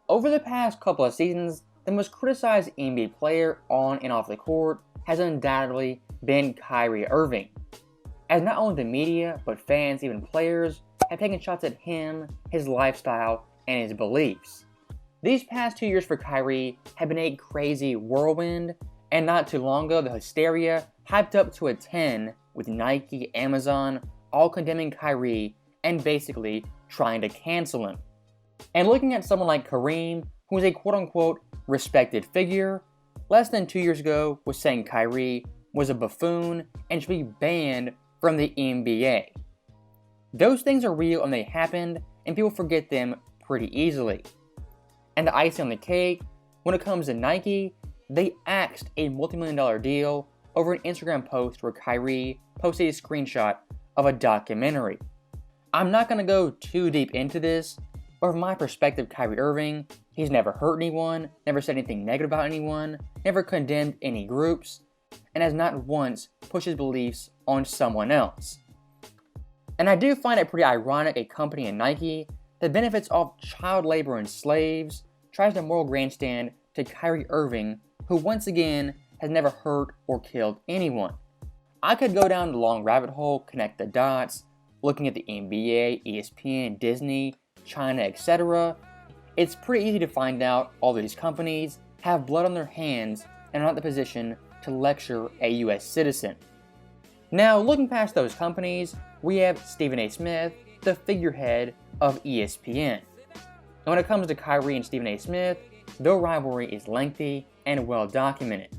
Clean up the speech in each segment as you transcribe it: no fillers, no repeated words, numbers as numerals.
Over the past couple of seasons, the most criticized NBA player on and off the court has undoubtedly been Kyrie Irving, as not only the media, but fans, even players, have taken shots at him, his lifestyle, and his beliefs. These past 2 years for Kyrie have been a crazy whirlwind, and not too long ago, the hysteria hyped up to a 10 with Nike, Amazon, all condemning Kyrie and basically trying to cancel him. And looking at someone like Kareem, who is a quote-unquote respected figure, less than 2 years ago was saying Kyrie was a buffoon and should be banned from the NBA. Those things are real and they happened, and people forget them pretty easily. And the icing on the cake, when it comes to Nike, they axed a multi-million-dollar deal over an Instagram post where Kyrie posted a screenshot of a documentary. I'm not going to go too deep into this, but from my perspective, Kyrie Irving, he's never hurt anyone, never said anything negative about anyone, never condemned any groups, and has not once pushed his beliefs on someone else. And I do find it pretty ironic a company in Nike that benefits off child labor and slaves tries to moral grandstand to Kyrie Irving, who once again has never hurt or killed anyone. I could go down the long rabbit hole, connect the dots, looking at the NBA, ESPN, Disney, China, etc. It's pretty easy to find out all these companies have blood on their hands and are not in the position to lecture a US citizen. Now, looking past those companies, we have Stephen A. Smith, the figurehead of ESPN. And when it comes to Kyrie and Stephen A. Smith, their rivalry is lengthy and well documented.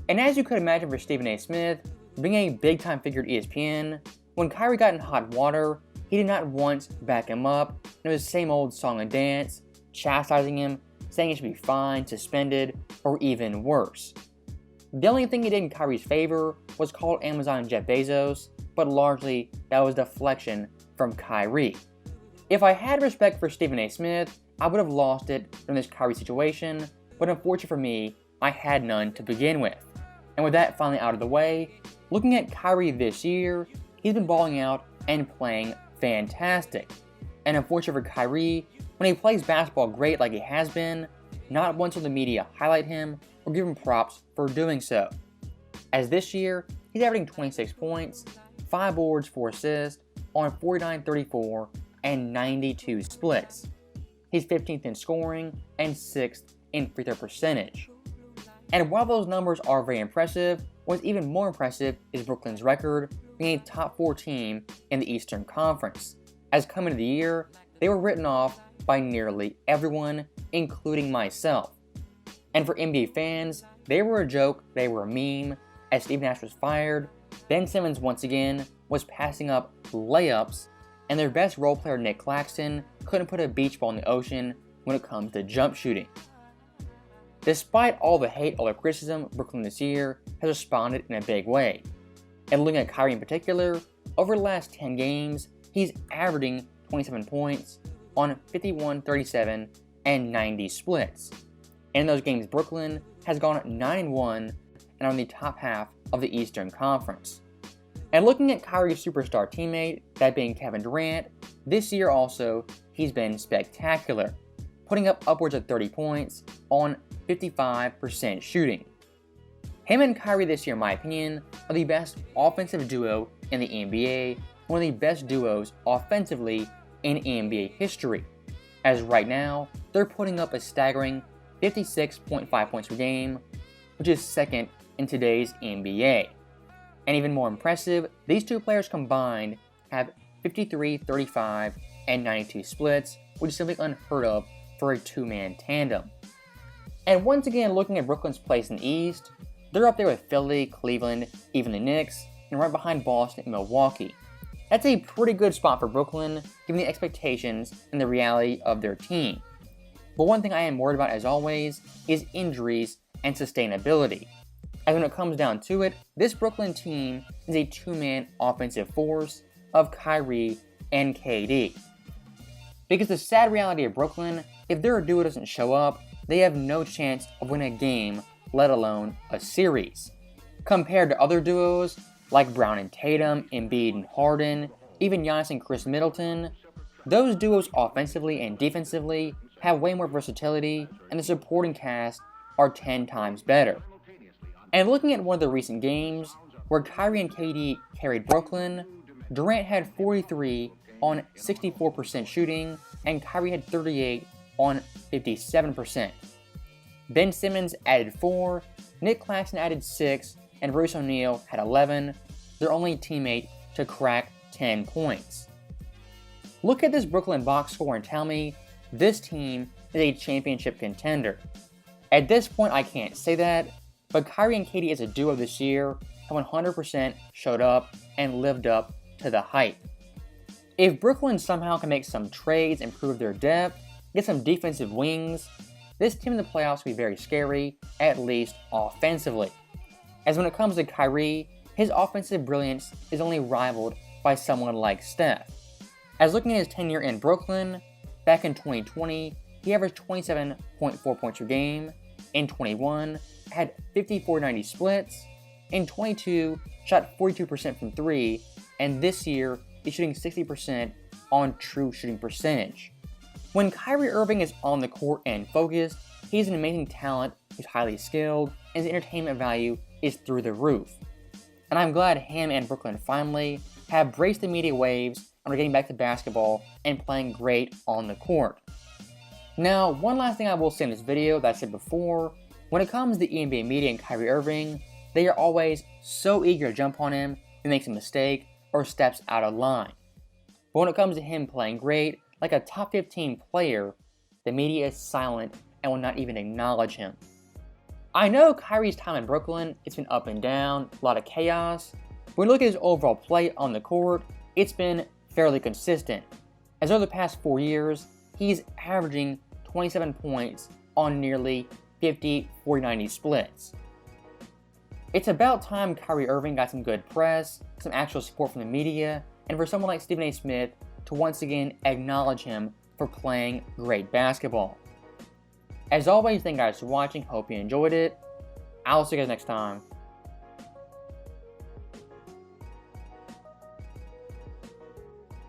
And as you could imagine for Stephen A. Smith, being a big-time figure at ESPN, when Kyrie got in hot water, he did not once back him up, and it was the same old song and dance, chastising him, saying he should be fined, suspended, or even worse. The only thing he did in Kyrie's favor was call Amazon and Jeff Bezos, but largely that was deflection from Kyrie. If I had respect for Stephen A. Smith, I would have lost it from this Kyrie situation, but unfortunately for me, I had none to begin with. And with that finally out of the way, looking at Kyrie this year, he's been balling out and playing fantastic. And unfortunately for Kyrie, when he plays basketball great like he has been, not once will the media highlight him or give him props for doing so. As this year, he's averaging 26 points, 5 boards, 4 assists, on 49, 34, and 92 splits. He's 15th in scoring and 6th in free throw percentage. And while those numbers are very impressive, what's even more impressive is Brooklyn's record being a top 4 team in the Eastern Conference. As coming into the year, they were written off by nearly everyone, including myself. And for NBA fans, they were a joke, they were a meme. As Steve Nash was fired, Ben Simmons once again was passing up layups, and their best role player Nick Claxton couldn't put a beach ball in the ocean when it comes to jump shooting. Despite all the hate, all the criticism, Brooklyn this year has responded in a big way. And looking at Kyrie in particular, over the last 10 games, he's averaging 27 points on 51, 37, and 90 splits. And in those games, Brooklyn has gone 9-1 and are in the top half of the Eastern Conference. And looking at Kyrie's superstar teammate, that being Kevin Durant, this year also, he's been spectacular, putting up upwards of 30 points on 55% shooting. Him and Kyrie this year, in my opinion, are the best offensive duo in the NBA, one of the best duos offensively in NBA history, as right now, they're putting up a staggering 56.5 points per game, which is second in today's NBA. And even more impressive, these two players combined have 53, 35, and 92 splits, which is simply unheard of for a two-man tandem. And once again, looking at Brooklyn's place in the East, they're up there with Philly, Cleveland, even the Knicks, and right behind Boston and Milwaukee. That's a pretty good spot for Brooklyn, given the expectations and the reality of their team. But one thing I am worried about, as always, is injuries and sustainability. As when it comes down to it, this Brooklyn team is a two-man offensive force of Kyrie and KD. Because the sad reality of Brooklyn, if their duo doesn't show up, they have no chance of winning a game, let alone a series. Compared to other duos, like Brown and Tatum, Embiid and Harden, even Giannis and Chris Middleton, those duos offensively and defensively have way more versatility, and the supporting cast are 10 times better. And looking at one of the recent games, where Kyrie and KD carried Brooklyn, Durant had 43 on 64% shooting, and Kyrie had 38 on 57%. Ben Simmons added 4, Nick Claxton added 6, and Bruce O'Neal had 11, their only teammate to crack 10 points. Look at this Brooklyn box score and tell me this team is a championship contender. At this point, I can't say that, but Kyrie and KD as a duo this year have 100% showed up and lived up to the hype. If Brooklyn somehow can make some trades, improve their depth, get some defensive wings, this team in the playoffs will be very scary, at least offensively. As when it comes to Kyrie, his offensive brilliance is only rivaled by someone like Steph. As looking at his tenure in Brooklyn, back in 2020, he averaged 27.4 points per game. In 21, had 54-90 splits. In 22, shot 42% from 3, and this year, he's shooting 60% on true shooting percentage. When Kyrie Irving is on the court and focused, he's an amazing talent, he's highly skilled, and his entertainment value is through the roof. And I'm glad him and Brooklyn finally have braced the media waves and are getting back to basketball and playing great on the court. Now, one last thing I will say in this video that I said before, when it comes to the NBA media and Kyrie Irving, they are always so eager to jump on him if he makes a mistake or steps out of line. But when it comes to him playing great, like a top 15 player, the media is silent and will not even acknowledge him. I know Kyrie's time in Brooklyn, it's been up and down, a lot of chaos, but when you look at his overall play on the court, it's been fairly consistent. As over the past 4 years, he's averaging 27 points on nearly 50-40-90 splits. It's about time Kyrie Irving got some good press, some actual support from the media, and for someone like Stephen A. Smith to once again acknowledge him for playing great basketball. As always, thank you guys for watching, hope you enjoyed it. I'll see you guys next time.